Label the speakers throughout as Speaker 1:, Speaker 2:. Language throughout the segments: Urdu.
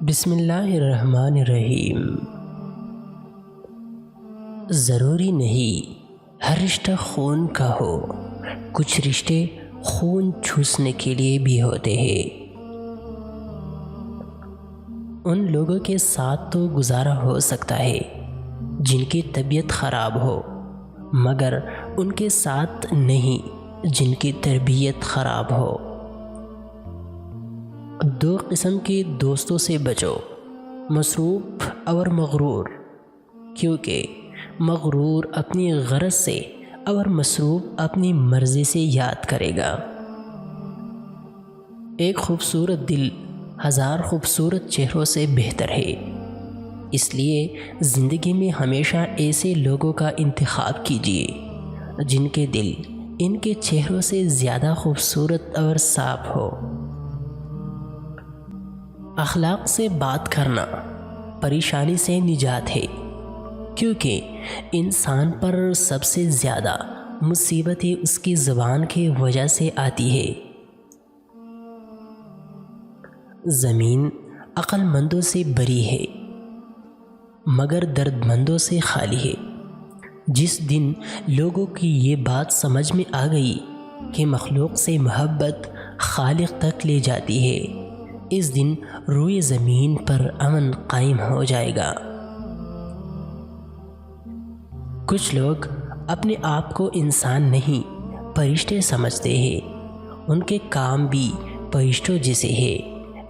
Speaker 1: بسم اللہ الرحمن الرحیم۔ ضروری نہیں ہر رشتہ خون کا ہو، کچھ رشتے خون چوسنے کے لیے بھی ہوتے ہیں۔ ان لوگوں کے ساتھ تو گزارا ہو سکتا ہے جن کی طبیعت خراب ہو، مگر ان کے ساتھ نہیں جن کی تربیت خراب ہو۔ دو قسم کے دوستوں سے بچو، مصروف اور مغرور، کیونکہ مغرور اپنی غرض سے اور مصروف اپنی مرضی سے یاد کرے گا۔ ایک خوبصورت دل ہزار خوبصورت چہروں سے بہتر ہے، اس لیے زندگی میں ہمیشہ ایسے لوگوں کا انتخاب کیجیے جن کے دل ان کے چہروں سے زیادہ خوبصورت اور صاف ہو۔ اخلاق سے بات کرنا پریشانی سے نجات ہے، کیونکہ انسان پر سب سے زیادہ مصیبتیں اس کی زبان کی وجہ سے آتی ہے۔ زمین عقل مندوں سے بری ہے مگر درد مندوں سے خالی ہے۔ جس دن لوگوں کی یہ بات سمجھ میں آ گئی کہ مخلوق سے محبت خالق تک لے جاتی ہے، اس دن روئے زمین پر امن قائم ہو جائے گا۔ کچھ لوگ اپنے آپ کو انسان نہیں فرشتے سمجھتے ہیں، ان کے کام بھی فرشتوں جیسے ہیں،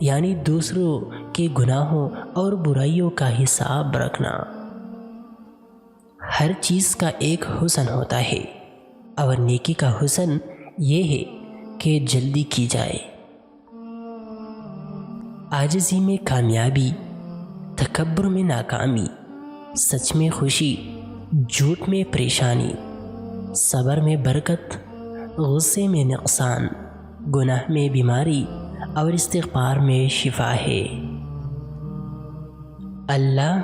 Speaker 1: یعنی دوسروں کے گناہوں اور برائیوں کا حساب رکھنا۔ ہر چیز کا ایک حسن ہوتا ہے اور نیکی کا حسن یہ ہے کہ جلدی کی جائے۔ عاجزی میں کامیابی، تکبر میں ناکامی، سچ میں خوشی، جھوٹ میں پریشانی، صبر میں برکت، غصے میں نقصان، گناہ میں بیماری اور استغفار میں شفا ہے۔ اللہ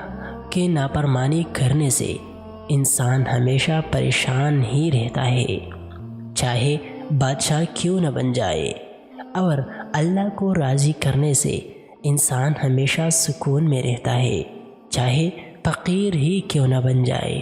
Speaker 1: کے نافرمانی کرنے سے انسان ہمیشہ پریشان ہی رہتا ہے، چاہے بادشاہ کیوں نہ بن جائے، اور اللہ کو راضی کرنے سے انسان ہمیشہ سکون میں رہتا ہے، چاہے فقیر ہی کیوں نہ بن جائے۔